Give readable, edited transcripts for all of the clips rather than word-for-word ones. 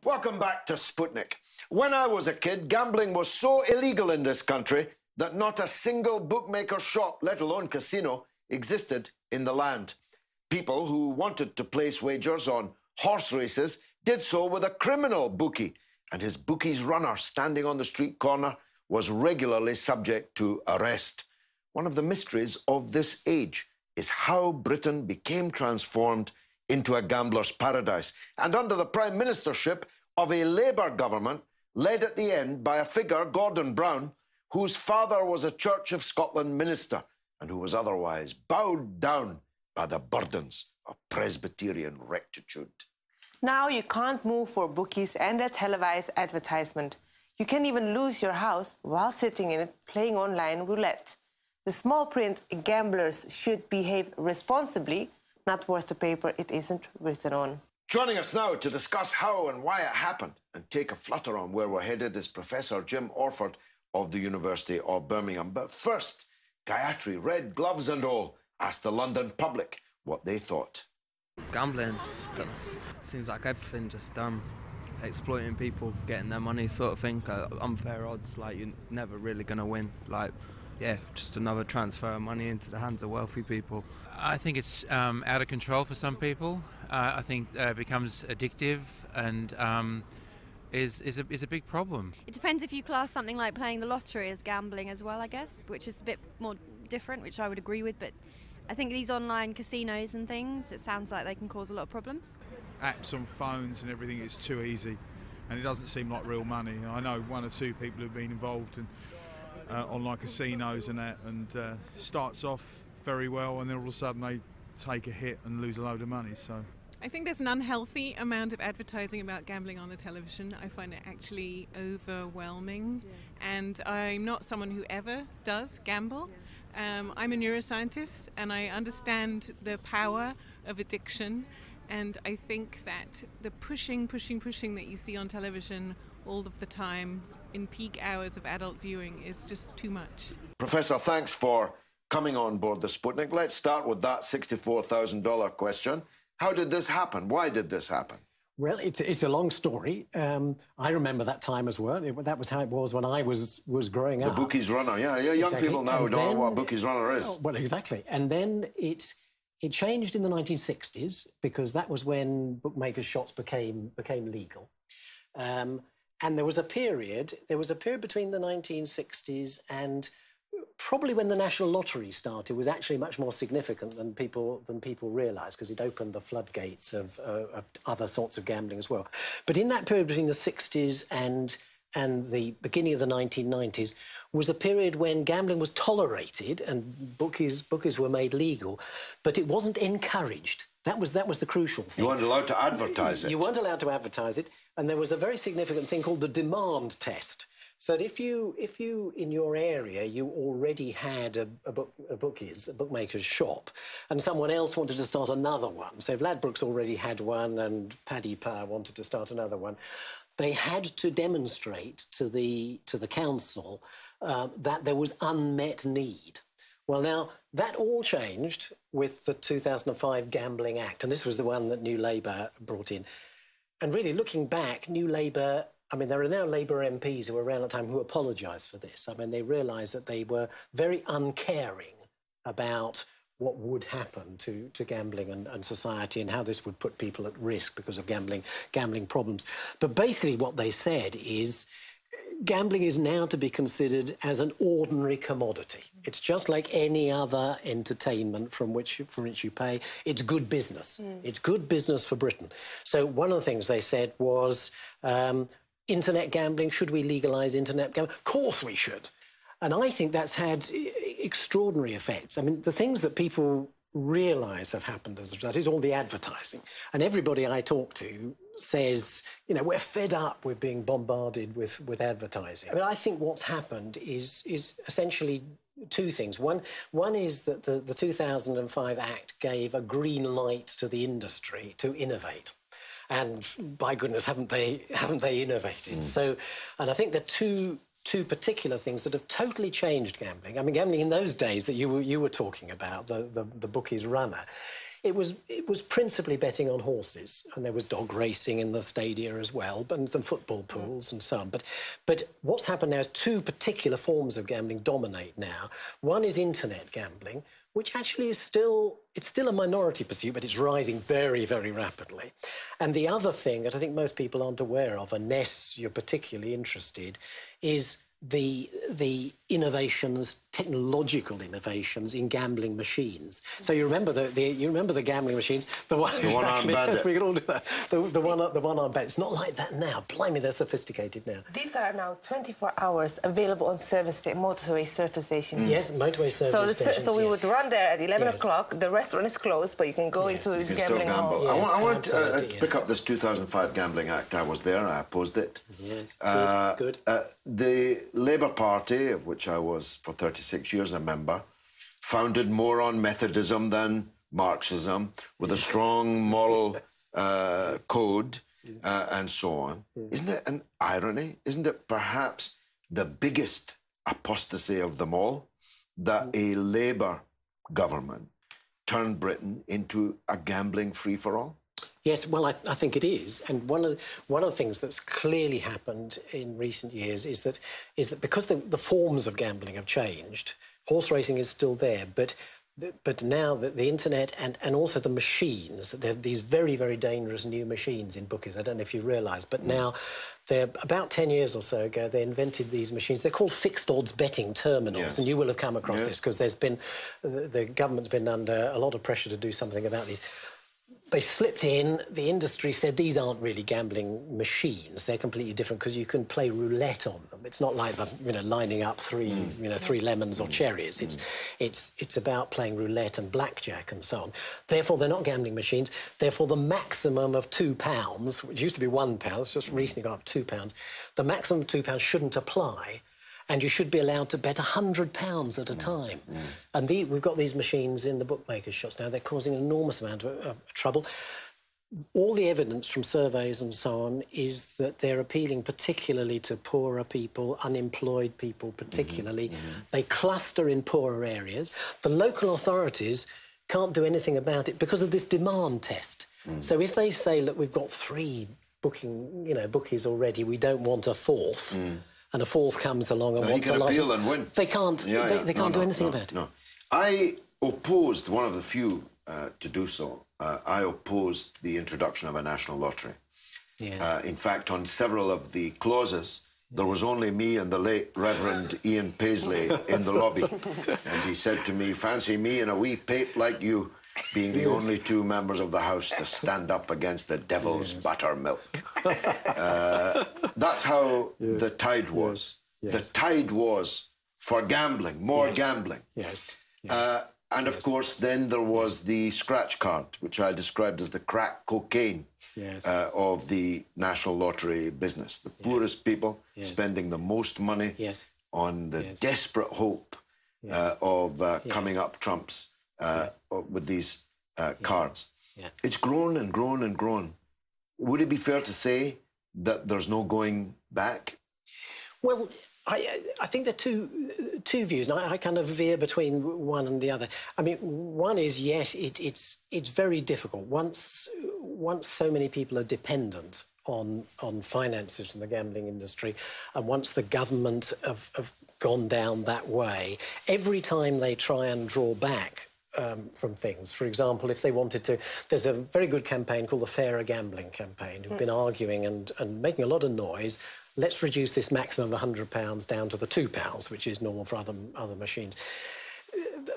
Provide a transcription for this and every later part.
Welcome back to Sputnik. When I was a kid, gambling was so illegal in this country that not a single bookmaker shop, let alone casino, existed in the land. People who wanted to place wagers on horse races did so with a criminal bookie, and his bookie's runner standing on the street corner was regularly subject to arrest. One of the mysteries of this age is how Britain became transformed into a gambler's paradise, and under the prime ministership of a Labour government led at the end by a figure, Gordon Brown, whose father was a Church of Scotland minister and who was otherwise bowed down by the burdens of Presbyterian rectitude. Now you can't move for bookies and their televised advertisement. You can even lose your house while sitting in it playing online roulette. The small print, gamblers should behave responsibly, not worth the paper it isn't written on. Joining us now to discuss how and why it happened and take a flutter on where we're headed is Professor Jim Orford of the University of Birmingham. But first, Gayatri, red gloves and all, asked the London public what they thought. Gambling, don't know. Seems like everything just exploiting people, getting their money sort of thing. Unfair odds, like you're never really going to win. Like, yeah, just another transfer of money into the hands of wealthy people. I think it's out of control for some people. I think it becomes addictive and is a big problem. It depends if you class something like playing the lottery as gambling as well, I guess, which is a bit more different, which I would agree with. But I think these online casinos and things, it sounds like they can cause a lot of problems. Apps on phones and everything, it's too easy, and it doesn't seem like real money. I know one or two people who've been involved in online casinos and that, and starts off very well, and then all of a sudden they take a hit and lose a load of money. So I think there's an unhealthy amount of advertising about gambling on the television. I find it actually overwhelming, and I'm not someone who ever does gamble. I'm a neuroscientist, and I understand the power of addiction, and I think that the pushing that you see on television all of the time in peak hours of adult viewing is just too much. Professor, thanks for coming on board the Sputnik. Let's start with that $64,000 question. How did this happen? Why did this happen? Well, it's a long story. I remember that time as well. That was how it was when I was growing up. The bookie's runner, yeah. Young exactly. People now don't know what a bookie's runner is. Oh, well, exactly. And then it changed in the 1960s because that was when bookmakers' shops became legal. And there was a period between the 1960s and probably when the National Lottery started was actually much more significant than people realised, because it opened the floodgates of other sorts of gambling as well. But in that period between the 60s and the beginning of the 1990s was a period when gambling was tolerated and bookies were made legal, but it wasn't encouraged. That was the crucial thing. You weren't allowed to advertise it. You weren't allowed to advertise it, and there was a very significant thing called the demand test. So that if you in your area you already had a bookmaker's shop, and someone else wanted to start another one. So if Ladbrokes already had one and Paddy Power wanted to start another one, they had to demonstrate to the council that there was unmet need. Well, now, that all changed with the 2005 Gambling Act, and this was the one that New Labour brought in. And really, looking back, New Labour, I mean, there are now Labour MPs who were around at the time who apologised for this. I mean, they realised that they were very uncaring about what would happen to gambling and society and how this would put people at risk because of gambling problems. But basically what they said is gambling is now to be considered as an ordinary commodity. It's just like any other entertainment for which you pay. It's good business. It's good business for Britain. So one of the things they said was internet gambling, should we legalise internet gambling? Of course we should. And I think that's had extraordinary effects. I mean, the things that people realise have happened as a result is all the advertising. And everybody I talk to says, you know, we're fed up with being bombarded with advertising. I mean, I think what's happened is essentially two things. One is that the 2005 Act gave a green light to the industry to innovate. And by goodness, haven't they innovated? So, and I think the two particular things that have totally changed gambling. I mean, gambling in those days that you were talking about, the bookie's runner, it was principally betting on horses, and there was dog racing in the stadia as well, and some football pools and so on. But what's happened now is two particular forms of gambling dominate now. One is internet gambling, which actually is still a minority pursuit, but it's rising very, very rapidly. And the other thing that I think most people aren't aware of, unless you're particularly interested, is the innovations, technological innovations in gambling machines. So you remember the gambling machines, the one one-armed bandit. We can all do that. The one-armed bandit. It's not like that now. Blimey, they're sophisticated now. These are now 24 hours available on motorway service stations. Yes, motorway service stations. So we would run there at 11 Yes. o'clock. The restaurant is closed, but you can go into You this can still gambling gamble. hall. Yes, I want to absolutely, pick up this 2005 Gambling Act. I was there. I opposed it. Yes, good. The Labour Party, of which I was for 36 years a member, founded more on Methodism than Marxism, with a strong moral code and so on. Isn't it an irony? Isn't it perhaps the biggest apostasy of them all that a Labour government turned Britain into a gambling free-for-all? Yes, well, I think it is. And one of the things that's clearly happened in recent years is that because the forms of gambling have changed, horse racing is still there, but now the internet and also the machines, there are these very, very dangerous new machines in bookies. I don't know if you realise, but now they're about 10 years or so ago, they invented these machines. They're called fixed odds betting terminals, Yes. and you will have come across Yes. this because the government's been under a lot of pressure to do something about these. They slipped in. The industry said these aren't really gambling machines. They're completely different because you can play roulette on them. It's not like lining up three lemons or cherries. It's about playing roulette and blackjack and so on. Therefore, they're not gambling machines. Therefore, the maximum of £2, which used to be £1, it's just recently gone up £2. The maximum of £2 shouldn't apply. And you should be allowed to bet £100 at a time. And we've got these machines in the bookmakers' shops now. They're causing an enormous amount of trouble. All the evidence from surveys and so on is that they're appealing particularly to poorer people, unemployed people particularly. They cluster in poorer areas. The local authorities can't do anything about it because of this demand test. So if they say, look, we've got 3 bookies already, we don't want a 4th, and a 4th comes along and wants a license. He can appeal and win. They can't. They can't do anything about it. No. I opposed, one of the few to do so, I opposed the introduction of a national lottery. Yes. In fact, on several of the clauses, there was only me and the late Reverend Ian Paisley in the lobby. And he said to me, fancy me and a wee pape like you being the only 2 members of the House to stand up against the devil's buttermilk. That's how the tide was. Yes. The tide was for gambling, more gambling. Yes. And of course, then there was the scratch card, which I described as the crack cocaine of the national lottery business. The poorest people spending the most money on the desperate hope of coming up trumps with these cards. It's grown and grown and grown. Would it be fair to say that there's no going back? Well, I think there are two views, and I kind of veer between one and the other. I mean, one is, yes, it's very difficult. Once so many people are dependent on finances from the gambling industry, and once the government have gone down that way, every time they try and draw back from things. For example, if they wanted to... There's a very good campaign called the Fairer Gambling Campaign, who've been arguing and making a lot of noise. Let's reduce this maximum of £100 down to the £2, which is normal for other machines.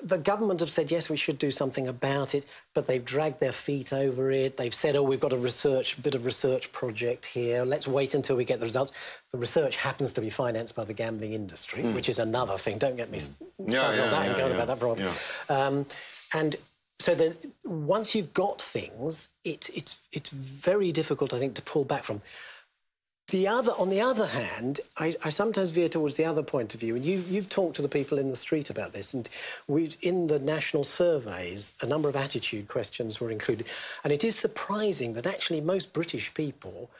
The government have said, yes, we should do something about it, but they've dragged their feet over it. They've said, oh, we've got a bit of research project here. Let's wait until we get the results. The research happens to be financed by the gambling industry, which is another thing. Don't get me started on that and go about that for a while. And so then once you've got things, it's very difficult, I think, to pull back from. On the other hand, I sometimes veer towards the other point of view, and you've talked to the people in the street about this, and in the national surveys, a number of attitude questions were included, and it is surprising that actually most British people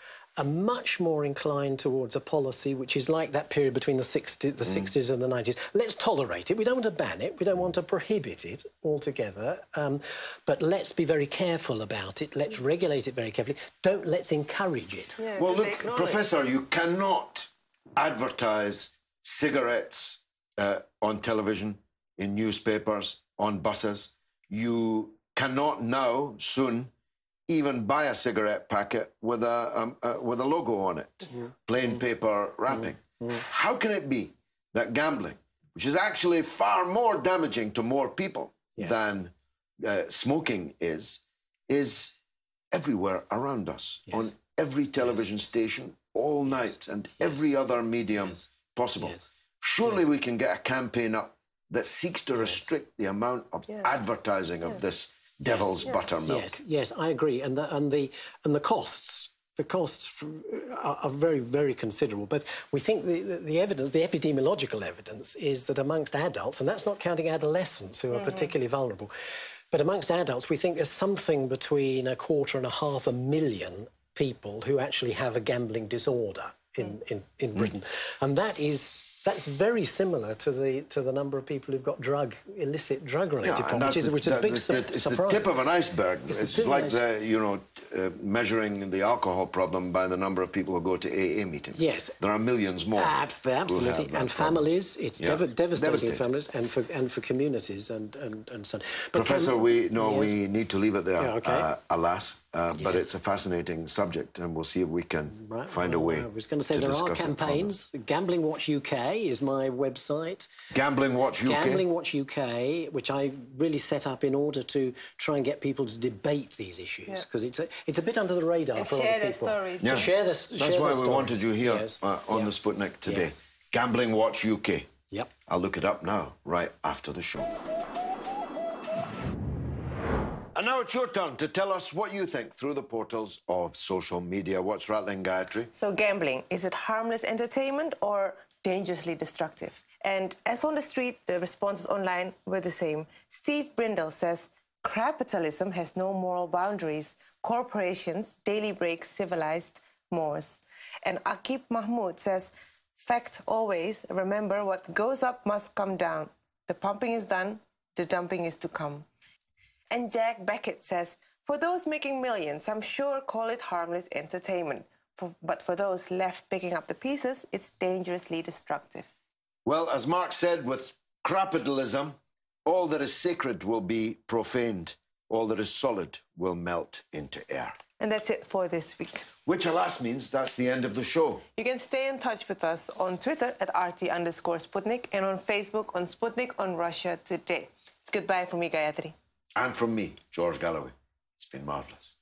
are much more inclined towards a policy which is like that period between the 60s and the 90s. Let's tolerate it. We don't want to ban it. We don't want to prohibit it altogether. But let's be very careful about it. Let's regulate it very carefully. Let's encourage it. Yeah, well, look, Professor, you cannot advertise cigarettes on television, in newspapers, on buses. You cannot now, soon, even buy a cigarette packet with a logo on it, plain paper wrapping. How can it be that gambling, which is actually far more damaging to more people than smoking is everywhere around us, on every television station, all night, and every other medium possible? Surely we can get a campaign up that seeks to restrict the amount of advertising of this devil's buttermilk. Yes, I agree. And the costs are very, very considerable. But we think the evidence, the epidemiological evidence, is that amongst adults, and that's not counting adolescents who are particularly vulnerable, but amongst adults, we think there's something between 250,000 people who actually have a gambling disorder in Britain, and that's very similar to the number of people who've got illicit drug-related problems, which is a big surprise. It's the tip of an iceberg. It's like measuring the alcohol problem by the number of people who go to AA meetings. Yes, there are millions more. Absolutely, and families. It's devastating for families and for communities and so on. But Professor, we need to leave it there. Alas. But it's a fascinating subject, and we'll see if we can find a way. I was going to say there are campaigns. Gambling Watch UK is my website. Gambling Watch UK? Gambling Watch UK, which I really set up in order to try and get people to debate these issues, because it's a bit under the radar for a lot of people. Stories. To share their stories. That's why we wanted you here on the Sputnik today. Yes. Gambling Watch UK. Yep. I'll look it up now, right after the show. And now it's your turn to tell us what you think through the portals of social media. What's rattling, Gayatri? So gambling, is it harmless entertainment or dangerously destructive? And as on the street, the responses online were the same. Steve Brindle says, capitalism has no moral boundaries. Corporations daily break civilized mores. And Akib Mahmoud says, fact always, remember what goes up must come down. The pumping is done, the dumping is to come. And Jack Beckett says, for those making millions, I'm sure call it harmless entertainment. But for those left picking up the pieces, it's dangerously destructive. Well, as Marx said, with capitalism, all that is sacred will be profaned. All that is solid will melt into air. And that's it for this week. Which, alas, means that's the end of the show. You can stay in touch with us on Twitter at RT_Sputnik and on Facebook on Sputnik on Russia Today. It's goodbye from me, Gayatri. And from me, George Galloway. It's been marvellous.